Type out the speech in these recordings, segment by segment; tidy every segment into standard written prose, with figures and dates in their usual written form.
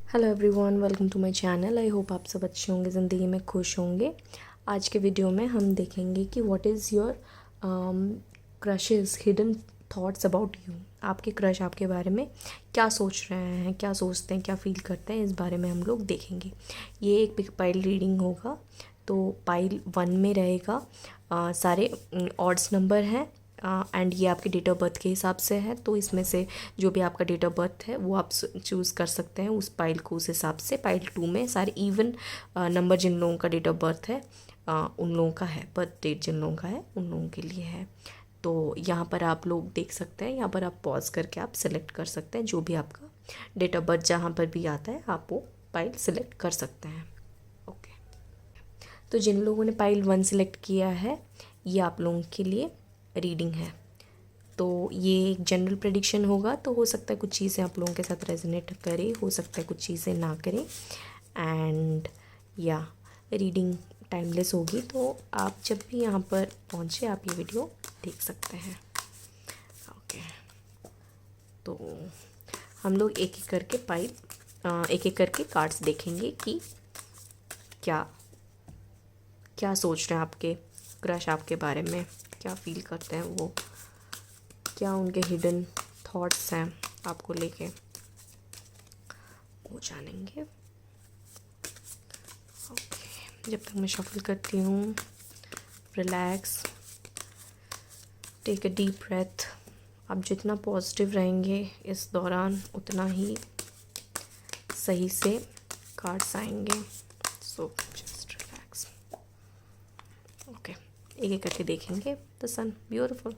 Hello everyone, welcome to my channel. I hope आप सब अच्छे होंगे, ज़िंदगी में खुश होंगे। आज के वीडियो में हम देखेंगे कि what is your crushes hidden thoughts about you. आपके क्रश आपके बारे में क्या सोच रहे हैं, क्या सोचते हैं, क्या फील करते हैं, इस बारे में हम लोग देखेंगे। ये एक पाइल रीडिंग होगा। तो पाइल 1 में रहेगा सारे ऑड्स नंबर हैं एंड ये आपके डेट ऑफ बर्थ के हिसाब से है। तो इसमें से जो भी आपका डेट ऑफ बर्थ है वो आप चूज़ कर सकते हैं उस पाइल को, उस हिसाब से। पाइल 2 में सारे इवन नंबर जिन लोगों का डेट ऑफ बर्थ है उन लोगों का है, बर्थ डेट जिन लोगों का है उन लोगों के लिए है। तो यहाँ पर आप लोग देख सकते हैं, यहाँ पर आप पॉज करके आप सेलेक्ट कर सकते हैं जो भी आपका डेट ऑफ बर्थ जहाँ पर भी आता है आप वो पाइल सेलेक्ट कर सकते हैं। ओके, तो जिन लोगों ने पाइल 1 सेलेक्ट किया है ये आप लोगों के लिए रीडिंग है। तो ये एक जनरल प्रेडिक्शन होगा, तो हो सकता है कुछ चीज़ें आप लोगों के साथ रेजोनेट करे, हो सकता है कुछ चीज़ें ना करें। एंड या रीडिंग टाइमलेस होगी, तो आप जब भी यहाँ पर पहुँचे आप ये वीडियो देख सकते हैं। ओके, तो हम लोग एक एक करके एक एक करके कार्ड्स देखेंगे कि क्या क्या सोच रहे हैं आपके क्रश आपके बारे में, क्या फील करते हैं वो, क्या उनके हिडन थॉट्स हैं आपको लेके, वो जानेंगे। ओके, जब तक मैं शफल करती हूँ, relax, take a deep breath. आप जितना पॉजिटिव रहेंगे इस दौरान उतना ही सही से कार्ड्स आएंगे। So just relax. ओके, एक एक करके देखेंगे। The sun, beautiful.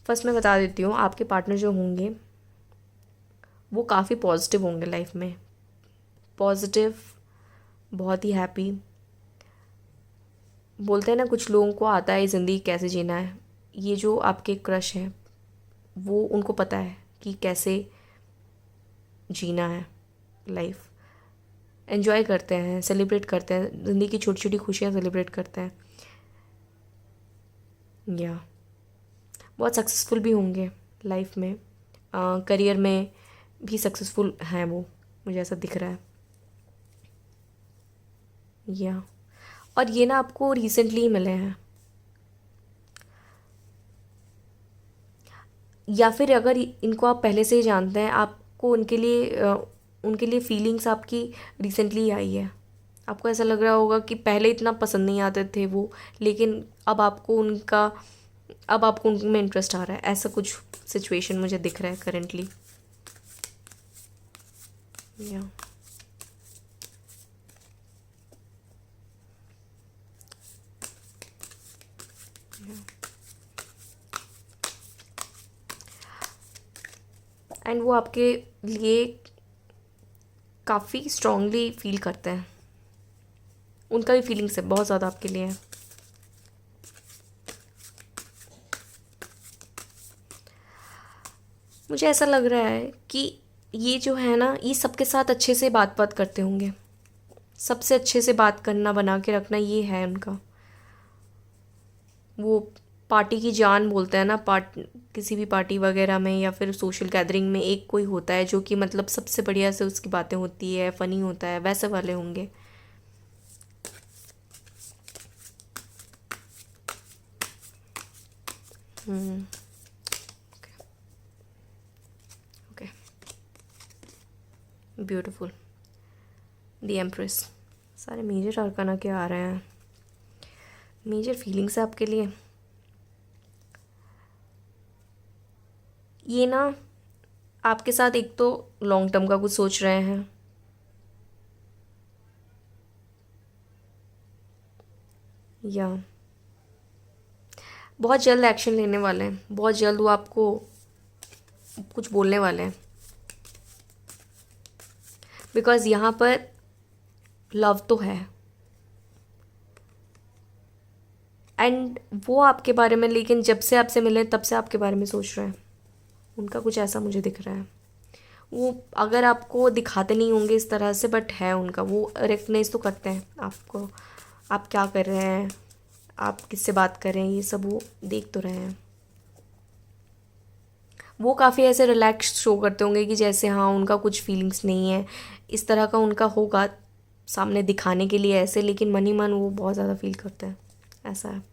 फर्स्ट मैं बता देती हूँ, आपके पार्टनर जो होंगे वो काफ़ी पॉजिटिव होंगे लाइफ में, पॉजिटिव, बहुत ही हैप्पी। बोलते हैं ना कुछ लोगों को आता है ज़िंदगी कैसे जीना है। ये जो आपके क्रश हैं वो उनको पता है कि कैसे जीना है लाइफ। एंजॉय करते हैं, सेलिब्रेट करते हैं, ज़िंदगी की छोटी छोटी खुशियाँ सेलिब्रेट करते हैं। या बहुत सक्सेसफुल भी होंगे लाइफ में, करियर में भी सक्सेसफुल हैं वो, मुझे ऐसा दिख रहा है। या और ये ना आपको रिसेंटली मिले हैं, या फिर अगर इनको आप पहले से ही जानते हैं, आपको उनके लिए फीलिंग्स आपकी रिसेंटली आई है। आपको ऐसा लग रहा होगा कि पहले इतना पसंद नहीं आते थे वो, लेकिन अब आपको उनमें इंटरेस्ट आ रहा है। ऐसा कुछ सिचुएशन मुझे दिख रहा है करेंटली। या एंड वो आपके लिए काफ़ी स्ट्रांगली फील करते हैं, उनका भी फीलिंग्स है बहुत ज़्यादा आपके लिए। मुझे ऐसा लग रहा है कि ये जो है ना, ये सबके साथ अच्छे से बात करते होंगे, सबसे अच्छे से बात करना, बना के रखना, ये है उनका। वो पार्टी की जान बोलते हैं ना, किसी भी पार्टी वगैरह में या फिर सोशल गैदरिंग में एक कोई होता है जो कि मतलब सबसे बढ़िया से उसकी बातें होती है, फ़नी होता है, वैसे वाले होंगे। Okay, beautiful. द एम्प्रेस, सारे मेजर आर्काना के आ रहे हैं, मेजर फीलिंग्स है आपके लिए। ये ना आपके साथ एक तो लॉन्ग टर्म का कुछ सोच रहे हैं, या बहुत जल्द एक्शन लेने वाले हैं, बहुत जल्द वो आपको कुछ बोलने वाले हैं। बिकॉज यहाँ पर लव तो है एंड वो आपके बारे में, लेकिन जब से आपसे मिले तब से आपके बारे में सोच रहे हैं। उनका कुछ ऐसा मुझे दिख रहा है। वो अगर आपको दिखाते नहीं होंगे इस तरह से, बट है उनका, वो रिकग्नाइज तो करते हैं आपको, आप क्या कर रहे हैं, आप किससे बात कर रहे हैं, ये सब वो देख तो रहे हैं। वो काफ़ी ऐसे रिलैक्स शो करते होंगे कि जैसे हाँ उनका कुछ फीलिंग्स नहीं है, इस तरह का उनका होगा सामने दिखाने के लिए ऐसे, लेकिन मन ही मन वो बहुत ज़्यादा फील करते हैं, ऐसा है।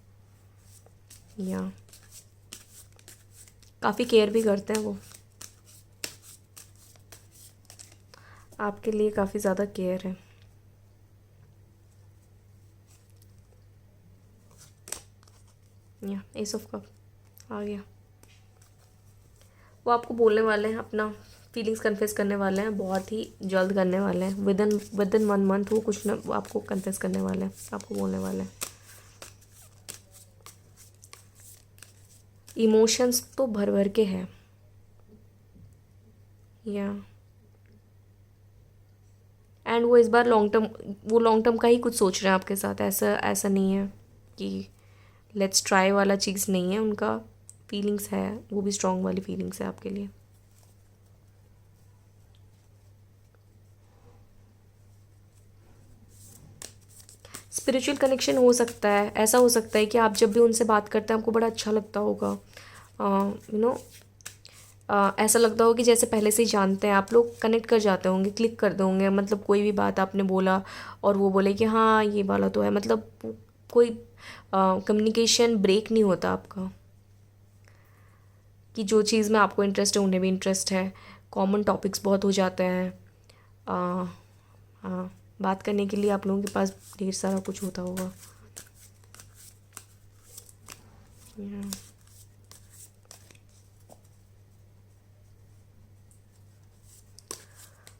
या काफ़ी केयर भी करते हैं वो, आपके लिए काफ़ी ज़्यादा केयर है। या एस ऑफ कप आ गया। वो आपको बोलने वाले हैं, अपना फीलिंग्स कन्फेस करने वाले हैं, बहुत ही जल्द करने वाले हैं, विद इन 1 मंथ वो कुछ ना वो आपको कन्फेस करने वाले हैं, आपको बोलने वाले हैं। इमोशंस तो भर भर के है। या एंड वो इस बार लॉन्ग टर्म का ही कुछ सोच रहे हैं आपके साथ, ऐसा ऐसा नहीं है कि लेट्स ट्राई वाला चीज़ नहीं है, उनका फीलिंग्स है, वो भी स्ट्रॉन्ग वाली फीलिंग्स है आपके लिए। स्पिरिचुअल कनेक्शन हो सकता है, ऐसा हो सकता है कि आप जब भी उनसे बात करते हैं आपको बड़ा अच्छा लगता होगा, यू नो ऐसा लगता हो कि जैसे पहले से ही जानते हैं, आप लोग कनेक्ट कर जाते होंगे, क्लिक करते होंगे, मतलब कोई भी बात आपने बोला और वो बोले कि हाँ ये वाला तो है, मतलब कोई कम्युनिकेशन ब्रेक नहीं होता आपका, कि जो चीज़ में आपको इंटरेस्ट है उन्हें भी इंटरेस्ट है, कॉमन टॉपिक्स बहुत हो जाते हैं। हाँ, बात करने के लिए आप लोगों के पास ढेर सारा कुछ होता होगा।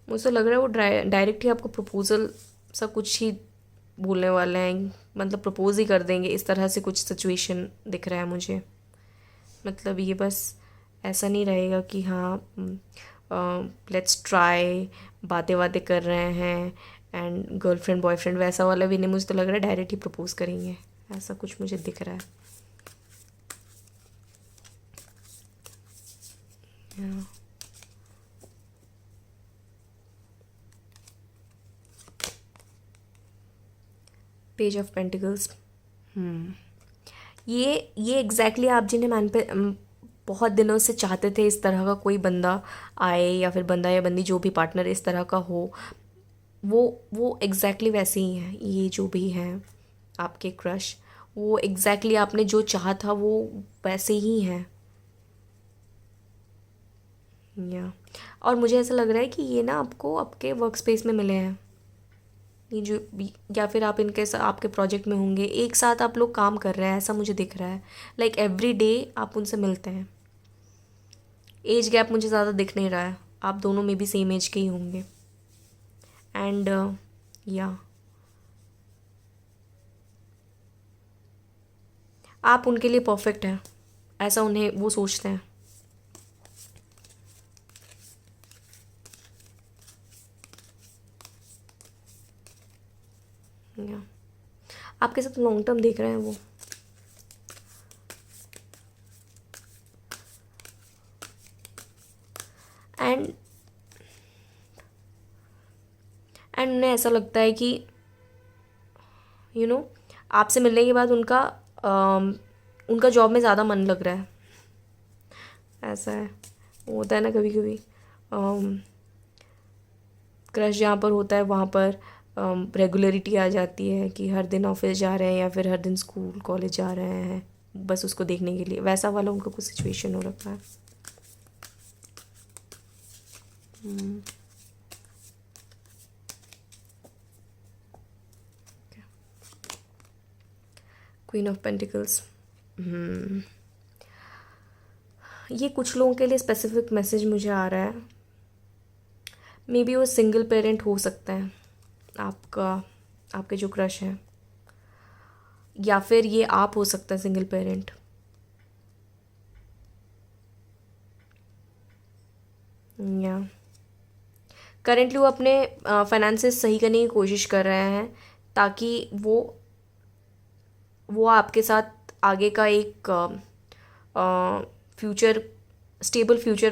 मुझे लग रहा है वो डायरेक्ट ही आपको प्रपोजल सा कुछ ही बोलने वाले हैं, मतलब प्रपोज ही कर देंगे, इस तरह से कुछ सिचुएशन दिख रहा है मुझे। मतलब ये बस ऐसा नहीं रहेगा कि हाँ लेट्स ट्राई, बातें बातें कर रहे हैं एंड गर्लफ्रेंड बॉयफ्रेंड वैसा वाला भी नहीं, मुझे तो लग रहा है डायरेक्ट ही प्रपोज करेंगे, ऐसा कुछ मुझे दिख रहा है। Page of pentacles. ये एग्जैक्टली आप जिन्हें मैन पे बहुत दिनों से चाहते थे इस तरह का कोई बंदा आए, या फिर बंदा या बंदी जो भी पार्टनर इस तरह का हो, वो एग्जैक्टली वैसे ही हैं, ये जो भी हैं आपके क्रश, वो एग्जैक्टली आपने जो चाहा था वो वैसे ही हैं। या और मुझे ऐसा लग रहा है कि ये ना आपको आपके वर्क स्पेस में मिले हैं, ये जो या फिर आप इनके साथ आपके प्रोजेक्ट में होंगे, एक साथ आप लोग काम कर रहे हैं, ऐसा मुझे दिख रहा है। लाइक एवरी डे आप उनसे मिलते हैं। एज गैप मुझे ज़्यादा दिख नहीं रहा है, आप दोनों में भी सेम एज के ही होंगे। एंड या आप उनके लिए परफेक्ट हैं, ऐसा उन्हें वो सोचते हैं। या आपके साथ लॉन्ग टर्म देख रहे हैं वो। एंड उन्हें ऐसा लगता है कि आपसे मिलने के बाद उनका जॉब में ज़्यादा मन लग रहा है, ऐसा है। होता है ना कभी कभी क्रश जहाँ पर होता है वहाँ पर रेगुलरिटी आ जाती है कि हर दिन ऑफिस जा रहे हैं या फिर हर दिन स्कूल कॉलेज जा रहे हैं बस उसको देखने के लिए, वैसा वाला उनका कुछ सिचुएशन हो रखा है। Queen of pentacles. ये कुछ लोगों के लिए स्पेसिफिक मैसेज मुझे आ रहा है, मे बी वो सिंगल पेरेंट हो सकता है आपके जो क्रश हैं, या फिर ये आप हो सकता है सिंगल पेरेंट। या करेंटली वो अपने फाइनेंसेस सही करने की कोशिश कर रहे हैं ताकि वो आपके साथ आगे का एक फ्यूचर, स्टेबल फ्यूचर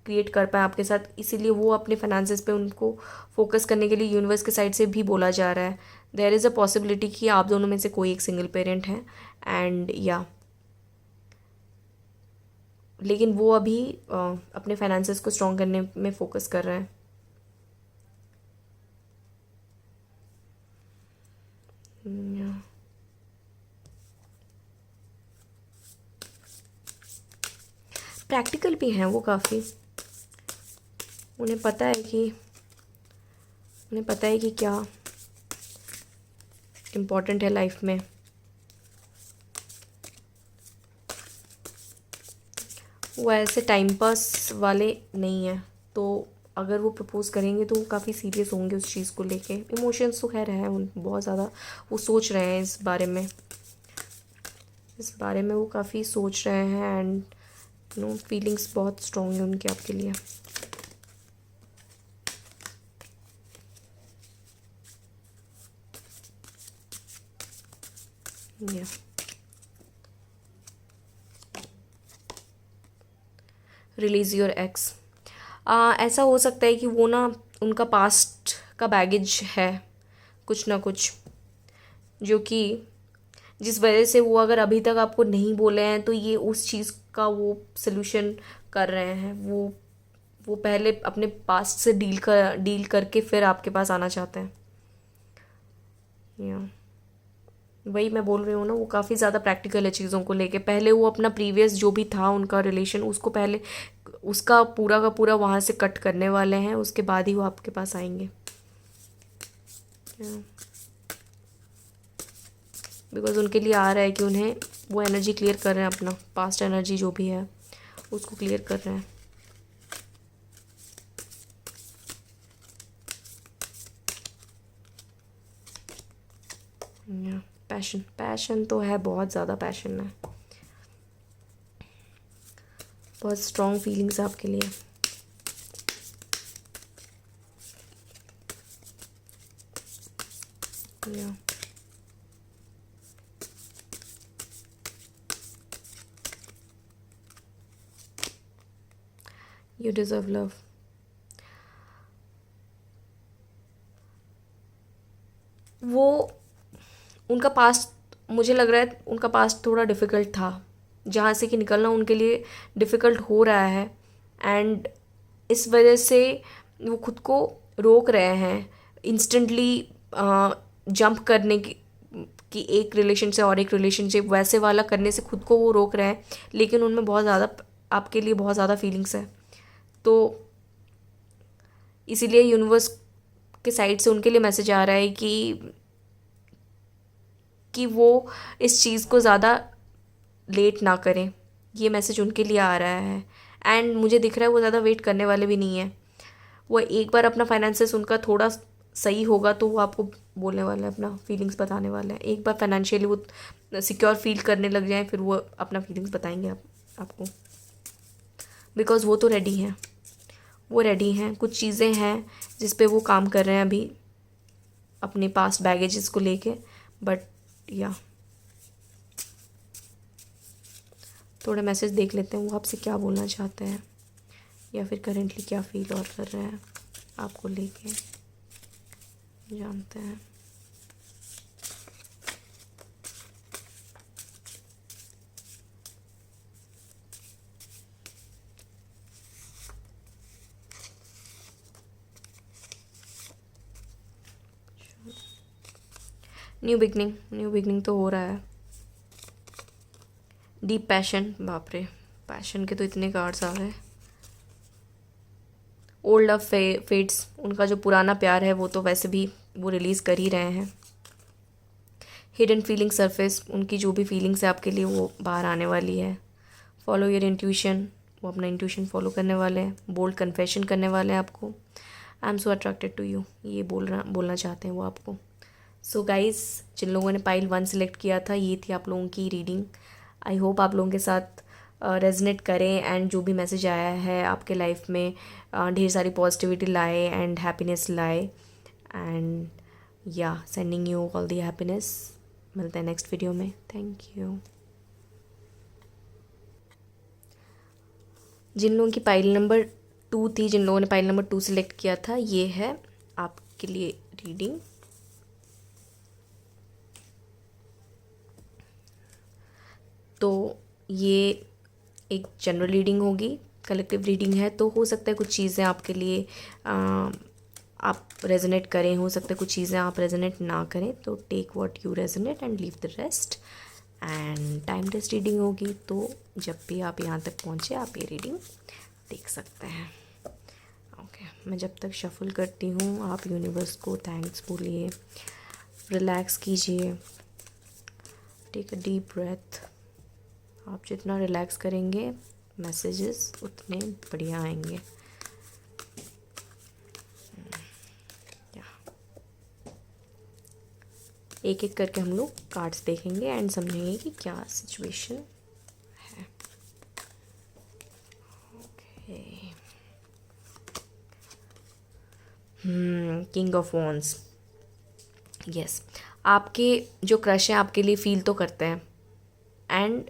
क्रिएट कर पाए आपके साथ, इसीलिए वो अपने फाइनेंसेस पे उनको फोकस करने के लिए यूनिवर्स के साइड से भी बोला जा रहा है। देयर इज़ अ पॉसिबिलिटी कि आप दोनों में से कोई एक सिंगल पेरेंट है। एंड या लेकिन वो अभी अपने फाइनेंसेस को स्ट्रॉन्ग करने में फोकस कर रहे हैं। प्रैक्टिकल भी हैं वो काफ़ी। उन्हें पता है कि क्या इम्पोर्टेंट है लाइफ में। वो ऐसे टाइम पास वाले नहीं हैं, तो अगर वो प्रपोज़ करेंगे तो वो काफ़ी सीरियस होंगे उस चीज़ को लेके। इमोशंस तो खैर है उन बहुत ज़्यादा, वो सोच रहे हैं इस बारे में वो काफ़ी सोच रहे हैं। एंड फीलिंग्स बहुत स्ट्रॉन्ग है उनके आपके लिए। या रिलीज़ योर एक्स। ऐसा हो सकता है कि वो ना, उनका पास्ट का बैगेज है कुछ ना कुछ, जो कि जिस वजह से वो अगर अभी तक आपको नहीं बोले हैं तो ये उस चीज़ का वो सल्यूशन कर रहे हैं। वो पहले अपने पास्ट से डील करके फिर आपके पास आना चाहते हैं। या वही मैं बोल रही हूँ ना, वो काफ़ी ज़्यादा प्रैक्टिकल है चीज़ों को लेके। पहले वो अपना प्रीवियस जो भी था उनका रिलेशन, उसको पहले उसका पूरा का पूरा वहाँ से कट करने वाले हैं, उसके बाद ही वो आपके पास आएंगे। बिकॉज उनके लिए आ रहा है कि उन्हें वो एनर्जी क्लियर कर रहे हैं, अपना पास्ट एनर्जी जो भी है उसको क्लियर कर रहे हैं। पैशन तो है, बहुत ज़्यादा पैशन है, बहुत स्ट्रॉन्ग फीलिंग्स है आपके लिए। या यू डिज़र्व लव। वो उनका पास्ट, मुझे लग रहा है उनका पास्ट थोड़ा डिफ़िकल्ट था, जहाँ से कि निकलना उनके लिए डिफ़िकल्ट हो रहा है। एंड इस वजह से वो खुद को रोक रहे हैं इंस्टेंटली जंप करने की एक रिलेशन से और एक रिलेशनशिप वैसे वाला करने से खुद को वो रोक रहे हैं। लेकिन उनमें बहुत ज़्यादा आपके लिए बहुत ज़्यादा फीलिंग्स है, तो इसीलिए यूनिवर्स के साइड से उनके लिए मैसेज आ रहा है कि वो इस चीज़ को ज़्यादा लेट ना करें। ये मैसेज उनके लिए आ रहा है। एंड मुझे दिख रहा है वो ज़्यादा वेट करने वाले भी नहीं है। वो एक बार अपना फाइनेंसेस उनका थोड़ा सही होगा तो वो आपको बोलने वाला है, अपना फीलिंग्स बताने वाला है। एक बार फाइनेंशियली वो सिक्योर फील करने लग जाए फिर वो अपना फीलिंग्स बताएंगे आपको। बिकॉज़ वो तो रेडी हैं, वो रेडी हैं। कुछ चीज़ें हैं जिस पे वो काम कर रहे हैं अभी अपने पास्ट बैगेजेस को लेके। बट या थोड़ा मैसेज देख लेते हैं वो आपसे क्या बोलना चाहते हैं, या फिर करेंटली क्या फील और कर रहे हैं आपको लेके, जानते हैं। न्यू बिगनिंग तो हो रहा है। डीप पैशन, बाप रे, पैशन के तो इतने कार्ड्स आ गए। ओल्ड लव फेड्स, उनका जो पुराना प्यार है वो तो वैसे भी वो रिलीज़ कर ही रहे हैं। हिडन फीलिंग सरफेस, उनकी जो भी फीलिंग्स है आपके लिए वो बाहर आने वाली है। फॉलो योर इंट्यूशन, वो अपना इंट्यूशन फॉलो करने वाले हैं। बोल्ड कन्फेशन करने वाले हैं आपको। I am so attracted to you, ये बोलना चाहते हैं वो आपको। सो गाइस, जिन लोगों ने पाइल 1 सेलेक्ट किया था, ये थी आप लोगों की रीडिंग। आई होप आप लोगों के साथ रेजनेट करें एंड जो भी मैसेज आया है आपके लाइफ में ढेर सारी पॉजिटिविटी लाए एंड हैप्पीनेस लाए। And yeah sending you all the happiness. मिलते हैं नेक्स्ट वीडियो में। Thank you. जिन लोगों की पाइल नंबर 2 थी, जिन लोगों ने पाइल नंबर 2 सेलेक्ट किया था, ये है आपके लिए रीडिंग। तो ये एक जनरल रीडिंग होगी, कलेक्टिव रीडिंग है, तो हो सकता है कुछ चीज़ें आपके लिए आप रेजोनेट करें, हो सकता है कुछ चीज़ें आप रेजोनेट ना करें, तो take what you resonate and leave the rest. And time test reading होगी, तो जब भी आप यहाँ तक पहुँचे आप ये रीडिंग देख सकते हैं। ओके, मैं जब तक शफल करती हूँ आप यूनिवर्स को थैंक्स बोलिए, रिलैक्स कीजिए, टेक अ डीप ब्रेथ। आप जितना रिलैक्स करेंगे मैसेजेस उतने बढ़िया आएंगे। एक एक करके हम लोग कार्ड्स देखेंगे एंड समझेंगे कि क्या सिचुएशन है। Okay, king of wands. Yes, आपके जो क्रश हैं आपके लिए फील तो करते हैं, एंड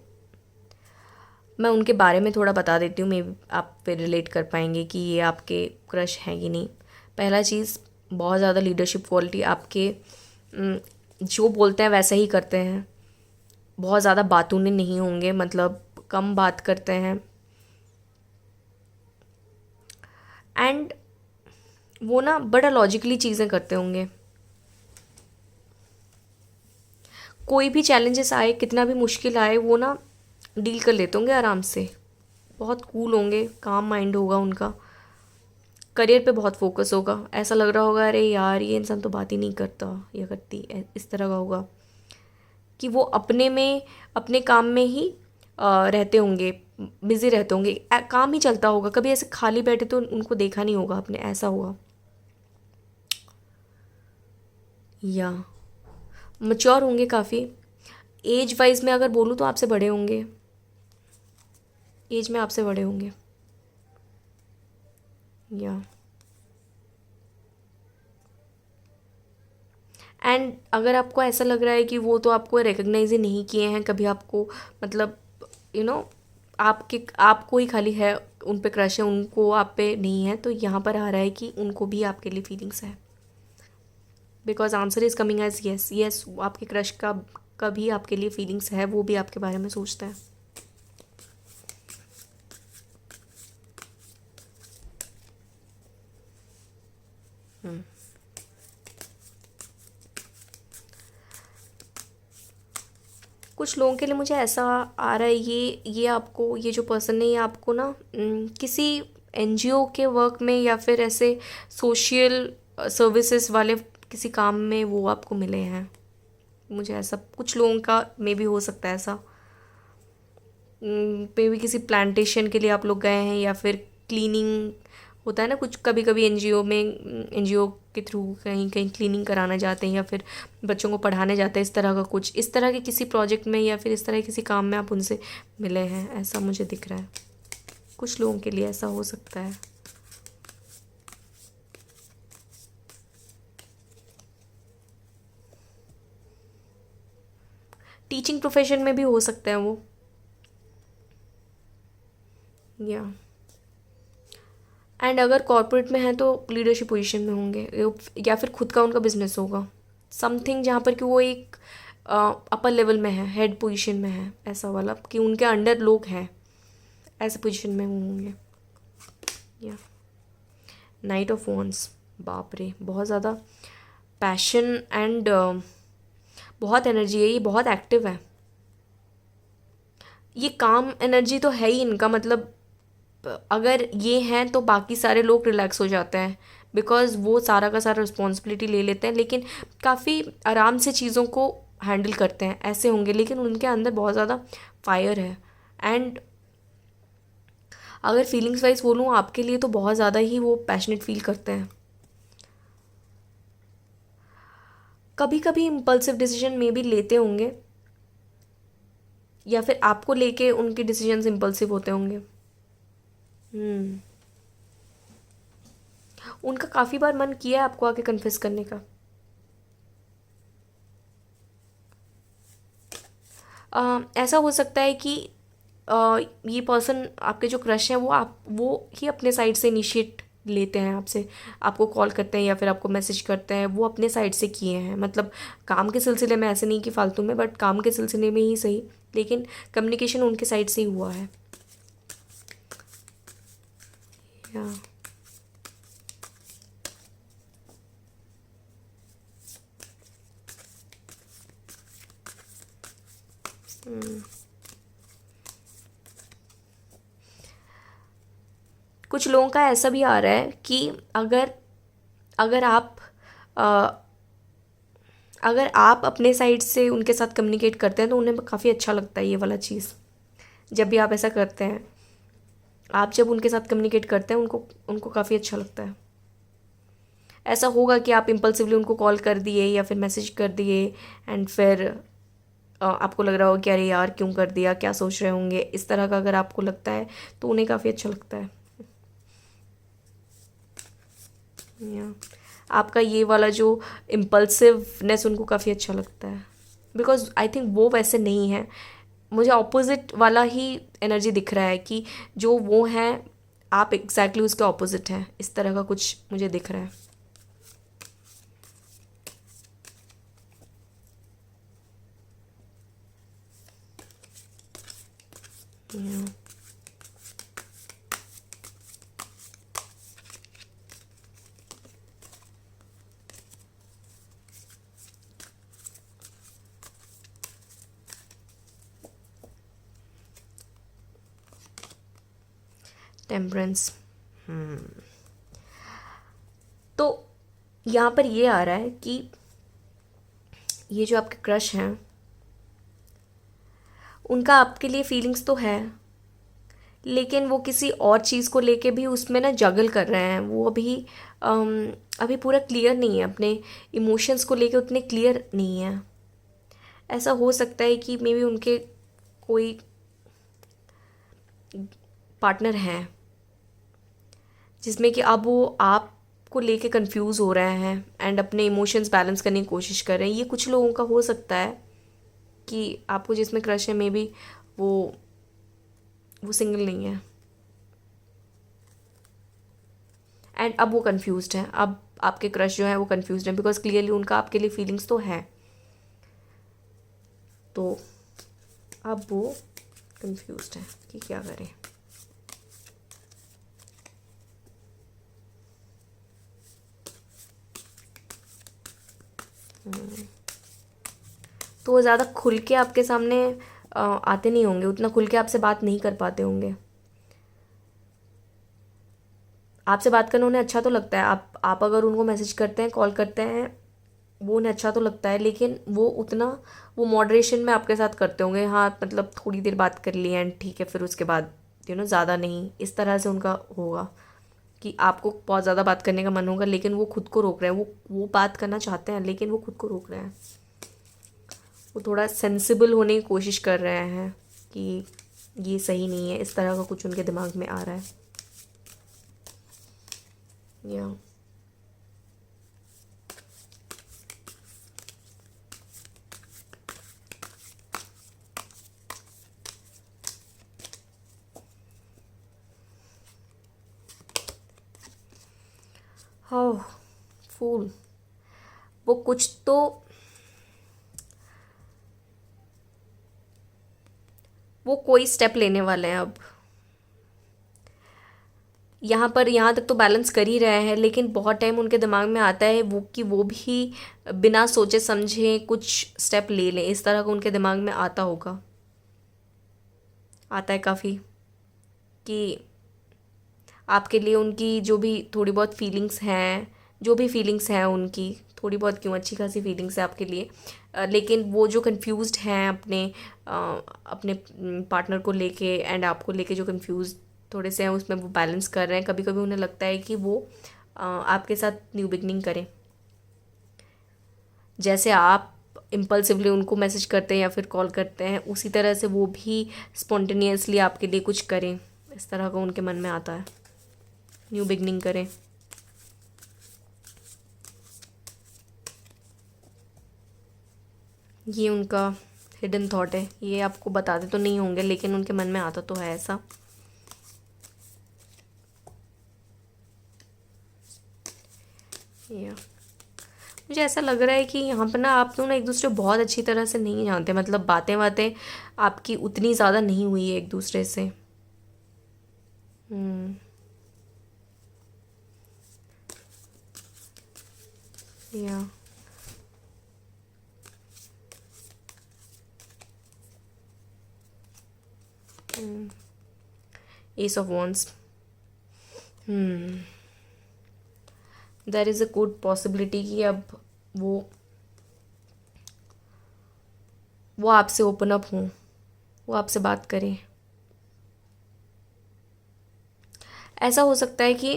मैं उनके बारे में थोड़ा बता देती हूँ, मे आप फिर रिलेट कर पाएंगे कि ये आपके क्रश हैं कि नहीं। पहला चीज़, बहुत ज़्यादा लीडरशिप क्वालिटी, आपके जो बोलते हैं वैसा ही करते हैं, बहुत ज़्यादा बातूने नहीं होंगे, मतलब कम बात करते हैं, एंड वो ना बड़ा लॉजिकली चीज़ें करते होंगे। कोई भी चैलेंजेस आए, कितना भी मुश्किल आए, वो ना डील कर लेते होंगे आराम से, बहुत कूल होंगे, काम माइंड होगा उनका, करियर पे बहुत फोकस होगा। ऐसा लग रहा होगा अरे यार ये इंसान तो बात ही नहीं करता या करती, इस तरह का होगा कि वो अपने में, अपने काम में ही रहते होंगे, बिज़ी रहते होंगे, काम ही चलता होगा, कभी ऐसे खाली बैठे तो उनको देखा नहीं होगा आपने, ऐसा होगा। या मैच्योर होंगे काफ़ी, एज वाइज में अगर बोलूँ तो आपसे बड़े होंगे, एज में आपसे बड़े होंगे। या एंड अगर आपको ऐसा लग रहा है कि वो तो आपको रिकग्नाइज ही नहीं किए हैं कभी, आपको मतलब आपके आपको ही खाली है उन पे क्रश है, उनको आप पे नहीं है, तो यहाँ पर आ रहा है कि उनको भी आपके लिए फीलिंग्स है। Because answer is coming as yes, yes आपके क्रश का भी आपके लिए फीलिंग्स है, वो भी आपके बारे में सोचता है। कुछ लोगों के लिए मुझे ऐसा आ रहा है, ये आपको, ये जो पर्सन है ये आपको ना किसी एनजीओ के वर्क में या फिर ऐसे सोशल सर्विसेज वाले किसी काम में वो आपको मिले हैं। मुझे ऐसा कुछ लोगों का मे भी हो सकता है ऐसा, मे भी किसी प्लांटेशन के लिए आप लोग गए हैं, या फिर क्लीनिंग होता है ना कुछ, कभी कभी एनजीओ में, एनजीओ के थ्रू कहीं कहीं क्लीनिंग कराना जाते हैं, या फिर बच्चों को पढ़ाने जाते हैं, इस तरह का कुछ, इस तरह के किसी प्रोजेक्ट में या फिर इस तरह के किसी काम में आप उनसे मिले हैं, ऐसा मुझे दिख रहा है। कुछ लोगों के लिए ऐसा हो सकता है। टीचिंग प्रोफेशन में भी हो सकता है वो। या एंड अगर कॉर्पोरेट में है तो लीडरशिप पोजीशन में होंगे, या फिर खुद का उनका बिजनेस होगा, समथिंग जहाँ पर कि वो एक अपर लेवल में है, हेड पोजीशन में है, ऐसा वाला कि उनके अंडर लोग हैं, ऐसे पोजीशन में वो होंगे। या नाइट ऑफ वॉन्ड्स, बाप रे, बहुत ज़्यादा पैशन एंड बहुत एनर्जी है, ये बहुत एक्टिव है, ये काम एनर्जी तो है ही इनका, मतलब अगर ये हैं तो बाकी सारे लोग रिलैक्स हो जाते हैं, बिकॉज़ वो सारा का सारा रिस्पॉन्सिबिलिटी ले लेते हैं, लेकिन काफ़ी आराम से चीज़ों को हैंडल करते हैं, ऐसे होंगे, लेकिन उनके अंदर बहुत ज़्यादा फायर है। एंड अगर फीलिंग्स वाइज बोलूँ आपके लिए तो बहुत ज़्यादा ही वो पैशनेट फील करते हैं। कभी कभी इम्पल्सिव डिसीजन में भी लेते होंगे, या फिर आपको लेके उनके डिसीजंस इम्पल्सिव होते होंगे। उनका काफ़ी बार मन किया है आपको आके कन्फेस करने का। ऐसा हो सकता है कि ये पर्सन, आपके जो क्रश हैं, वो ही अपने साइड से इनिशिएट लेते हैं आपसे, आपको कॉल करते हैं या फिर आपको मैसेज करते हैं, वो अपने साइड से किए हैं, मतलब काम के सिलसिले में, ऐसे नहीं कि फालतू में, बट काम के सिलसिले में ही सही, लेकिन कम्युनिकेशन उनके साइड से ही हुआ है। या कुछ लोगों का ऐसा भी आ रहा है कि अगर अगर आप अ, अगर आप अपने साइड से उनके साथ कम्युनिकेट करते हैं तो उन्हें काफ़ी अच्छा लगता है ये वाला चीज़। जब भी आप ऐसा करते हैं, आप जब उनके साथ कम्युनिकेट करते हैं, उनको उनको काफ़ी अच्छा लगता है। ऐसा होगा कि आप इम्पल्सिवली उनको कॉल कर दिए या फिर मैसेज कर दिए, एंड फिर आपको लग रहा होगा कि अरे यार क्यों कर दिया, क्या सोच रहे होंगे, इस तरह का अगर आपको लगता है तो उन्हें काफ़ी अच्छा लगता है। या आपका ये वाला जो इम्पल्सिवनेस उनको काफ़ी अच्छा लगता है, बिकॉज आई थिंक वो वैसे नहीं है। मुझे ऑपोजिट वाला ही एनर्जी दिख रहा है कि जो वो हैं आप एग्जैक्टली उसके ऑपोजिट हैं, इस तरह का कुछ मुझे दिख रहा है। टेम्परेंस। तो यहाँ पर ये आ रहा है कि ये जो आपके क्रश हैं उनका आपके लिए फीलिंग्स तो है, लेकिन वो किसी और चीज़ को लेके भी उसमें ना जगल कर रहे हैं। वो अभी पूरा क्लियर नहीं है, अपने इमोशंस को लेके उतने क्लियर नहीं है। ऐसा हो सकता है कि मे बी उनके कोई पार्टनर हैं जिसमें कि अब वो आपको लेके कंफ्यूज हो रहे हैं एंड अपने इमोशंस बैलेंस करने की कोशिश कर रहे हैं। ये कुछ लोगों का हो सकता है कि आपको जिसमें क्रश है मे बी वो सिंगल नहीं है एंड अब वो कंफ्यूज्ड हैं। अब आपके क्रश जो है वो कंफ्यूज्ड हैं, बिकॉज क्लियरली उनका आपके लिए फीलिंग्स तो है, तो अब वो कंफ्यूज्ड हैं कि क्या करें। तो वो ज़्यादा खुल के आपके सामने आते नहीं होंगे, उतना खुल के आपसे बात नहीं कर पाते होंगे। आपसे बात करना उन्हें अच्छा तो लगता है, आप अगर उनको मैसेज करते हैं, कॉल करते हैं, वो उन्हें अच्छा तो लगता है, लेकिन वो मॉडरेशन में आपके साथ करते होंगे। हाँ, मतलब थोड़ी देर बात कर ली एंड ठीक है, फिर उसके बाद ज़्यादा नहीं, इस तरह से उनका होगा कि आपको बहुत ज़्यादा बात करने का मन होगा, लेकिन वो खुद को रोक रहे हैं। वो बात करना चाहते हैं लेकिन वो खुद को रोक रहे हैं। वो थोड़ा सेंसिबल होने की कोशिश कर रहे हैं कि ये सही नहीं है, इस तरह का कुछ उनके दिमाग में आ रहा है। या हाँ, फूल। वो कुछ तो वो कोई स्टेप लेने वाले हैं अब। यहाँ तक तो बैलेंस कर ही रहे हैं, लेकिन बहुत टाइम उनके दिमाग में आता है वो कि वो भी बिना सोचे समझे कुछ स्टेप ले लें, इस तरह का उनके दिमाग में आता होगा, आता है काफ़ी, कि आपके लिए उनकी जो भी थोड़ी बहुत फीलिंग्स हैं, जो भी फीलिंग्स हैं उनकी थोड़ी बहुत क्यों, अच्छी खासी फीलिंग्स है आपके लिए, लेकिन वो जो कंफ्यूज्ड हैं अपने पार्टनर को लेके एंड आपको लेके जो कंफ्यूज थोड़े से हैं, उसमें वो बैलेंस कर रहे हैं। कभी कभी उन्हें लगता है कि वो आपके साथ न्यू बिगनिंग करें, जैसे आप इम्पल्सिवली उनको मैसेज करते हैं या फिर कॉल करते हैं, उसी तरह से वो भी स्पॉन्टेनियसली आपके लिए कुछ करें, इस तरह का उनके मन में आता है, न्यू बिगनिंग करें। ये उनका हिडन थॉट है, ये आपको बताते तो नहीं होंगे लेकिन उनके मन में आता तो है ऐसा। या मुझे ऐसा लग रहा है कि यहाँ पर ना आप दोनों एक दूसरे को बहुत अच्छी तरह से नहीं जानते, मतलब बातें बातें आपकी उतनी ज़्यादा नहीं हुई है एक दूसरे से। या ace of wands, there is a good possibility कि अब वो आपसे ओपन अप हों, वो आपसे बात करें। ऐसा हो सकता है कि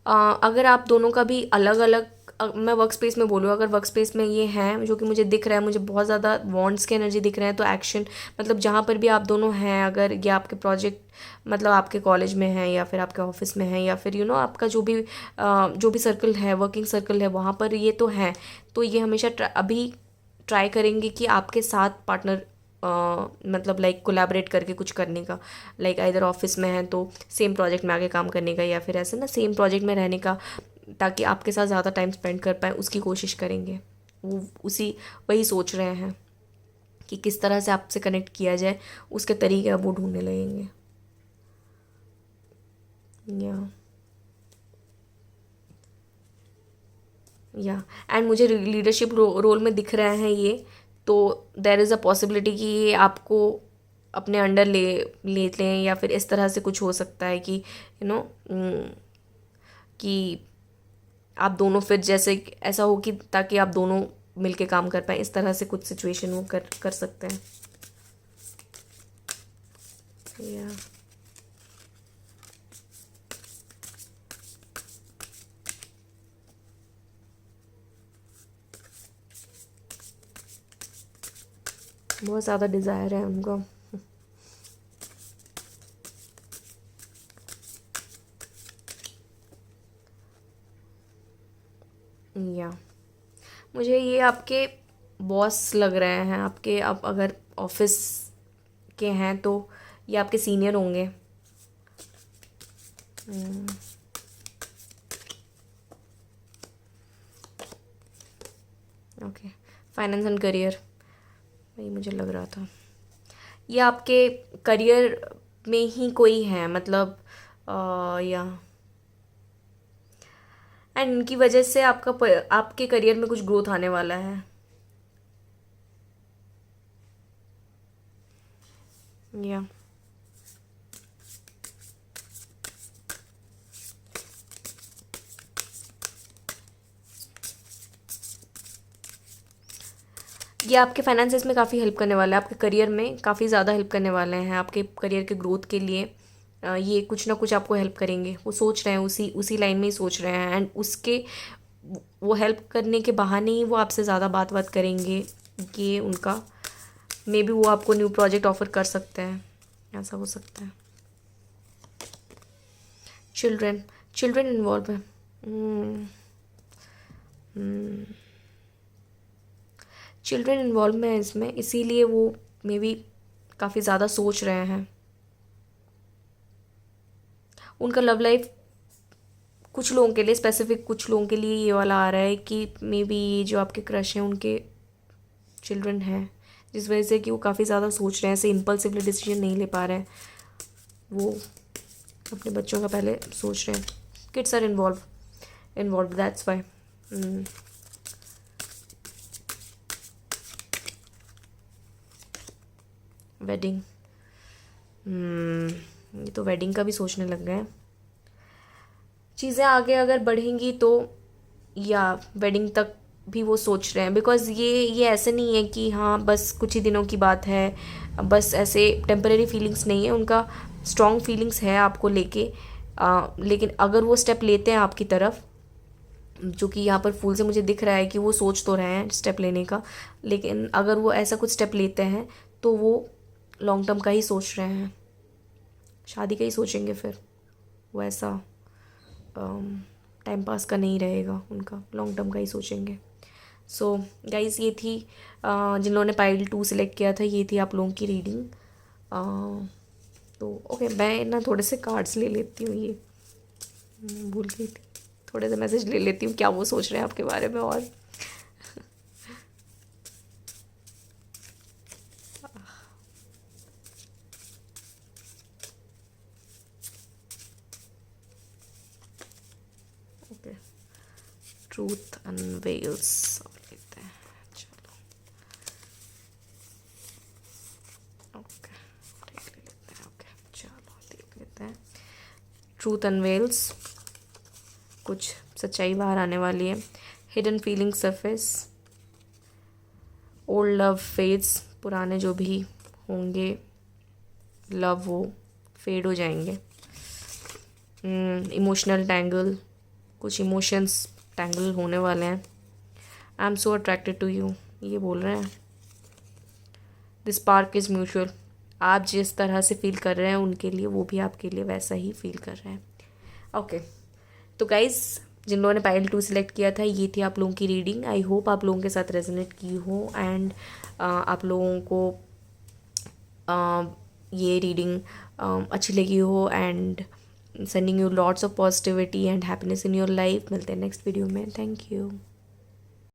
अगर आप दोनों का भी अलग अलग, मैं वर्क स्पेस में बोलूँ, अगर वर्क स्पेस में ये हैं जो कि मुझे दिख रहा है, मुझे बहुत ज़्यादा वॉन्ट्स की एनर्जी दिख रहे हैं, तो एक्शन मतलब जहाँ पर भी आप दोनों हैं, अगर ये आपके प्रोजेक्ट मतलब आपके कॉलेज में है या फिर आपके ऑफिस में है या फिर आपका जो भी सर्कल है, वर्किंग सर्कल है, वहाँ पर ये तो है, तो ये हमेशा अभी ट्राई करेंगे कि आपके साथ पार्टनर मतलब लाइक कोलैबोरेट करके कुछ करने का, लाइक इधर ऑफिस में है तो सेम प्रोजेक्ट में आगे काम करने का, या फिर ऐसे ना सेम प्रोजेक्ट में रहने का, ताकि आपके साथ ज़्यादा टाइम स्पेंड कर पाएँ, उसकी कोशिश करेंगे। वो वही सोच रहे हैं कि किस तरह से आपसे कनेक्ट किया जाए, उसके तरीके अब वो ढूंढने लगेंगे। या एंड मुझे लीडरशिप रोल में दिख रहे हैं ये, तो देर इज़ अ पॉसिबिलिटी कि ये आपको अपने अंडर ले लें, या फिर इस तरह से कुछ हो सकता है कि यू नो कि आप दोनों फिर जैसे ऐसा हो कि ताकि आप दोनों मिलके काम कर पाएँ, इस तरह से कुछ सिचुएशन वो कर सकते हैं। या बहुत ज़्यादा डिज़ायर है उनको। या मुझे ये आपके बॉस लग रहे हैं, आपके, आप अगर ऑफिस के हैं तो ये आपके सीनियर होंगे। ओके, फाइनेंस एंड करियर, वही मुझे लग रहा था। ये आपके करियर में ही कोई है, मतलब या एंड इनकी वजह से आपके करियर में कुछ ग्रोथ आने वाला है। या ये आपके फाइनेंसेस में काफ़ी हेल्प करने वाला है, आपके करियर में काफ़ी ज़्यादा हेल्प करने वाले हैं, आपके करियर के ग्रोथ के लिए ये कुछ ना कुछ आपको हेल्प करेंगे। वो सोच रहे हैं, उसी लाइन में ही सोच रहे हैं, एंड उसके वो हेल्प करने के बहाने ही वो आपसे ज़्यादा बात करेंगे। ये उनका मे बी वो आपको न्यू प्रोजेक्ट ऑफर कर सकते हैं, ऐसा हो सकता है। चिल्ड्रन चिल्ड्रन इन्वॉल्व है। चिल्ड्रन इन्वॉल्व है इसमें, इसीलिए वो मे बी काफ़ी ज़्यादा सोच रहे हैं। उनका लव लाइफ कुछ लोगों के लिए, स्पेसिफिक कुछ लोगों के लिए ये वाला आ रहा है कि मे बी ये जो आपके क्रश हैं उनके चिल्ड्रन हैं, जिस वजह से कि वो काफ़ी ज़्यादा सोच रहे हैं, ऐसे इम्पल्सिवली डिसीजन नहीं ले पा रहे हैं, वो अपने बच्चों का पहले सोच रहे हैं। Kids are involve that's why. Wedding, ये तो वेडिंग का भी सोचने लग गए हैं। चीज़ें आगे अगर बढ़ेंगी तो या वेडिंग तक भी वो सोच रहे हैं, बिकॉज़ ये ऐसे नहीं है कि हाँ बस कुछ ही दिनों की बात है, बस ऐसे टेम्परेरी फीलिंग्स नहीं है, उनका स्ट्रॉन्ग फीलिंग्स है आपको लेके। लेकिन अगर वो स्टेप लेते हैं आपकी तरफ, जो कि यहाँ पर फूल से मुझे दिख रहा है कि वो सोच तो रहे हैं स्टेप लेने का, लेकिन अगर वो ऐसा कुछ स्टेप लेते हैं तो वो लॉन्ग टर्म का ही सोच रहे हैं, शादी का ही सोचेंगे फिर। वो ऐसा टाइम पास का नहीं रहेगा उनका, लॉन्ग टर्म का ही सोचेंगे। सो गाइज़, ये थी जिन लोगों ने पाइल 2 सिलेक्ट किया था, ये थी आप लोगों की रीडिंग। तो ओके, मैं ना थोड़े से कार्ड्स ले लेती हूँ, ये भूल गई थी, थोड़े से मैसेज ले लेती हूँ क्या वो सोच रहे हैं आपके बारे में। और ओके, ट्रूथ अनवेल्स लेते हैं, चलो ओके देख लेते हैं। ओके चलो देख लेते हैं। ट्रूथ अनवेल्स, कुछ सच्चाई बाहर आने वाली है। Hidden feeling surface, old love fades, पुराने जो भी होंगे लव वो फेड हो जाएंगे। इमोशनल टैंगल, कुछ इमोशंस टैंगल होने वाले हैं। I am so attracted to you, ये बोल रहे हैं। दिस स्पार्क इज़ म्यूचुअल, आप जिस तरह से फील कर रहे हैं उनके लिए वो भी आपके लिए वैसा ही फील कर रहे हैं। ओके तो गाइज़, जिन लोगों ने पाइल 2 सिलेक्ट किया था, ये थी आप लोगों की रीडिंग। आई होप आप लोगों के साथ रेजोनेट की हो एंड आप लोगों को ये रीडिंग अच्छी लगी हो and sending you lots of positivity and happiness in your life. मिलते हैं नेक्स्ट वीडियो में। Thank you.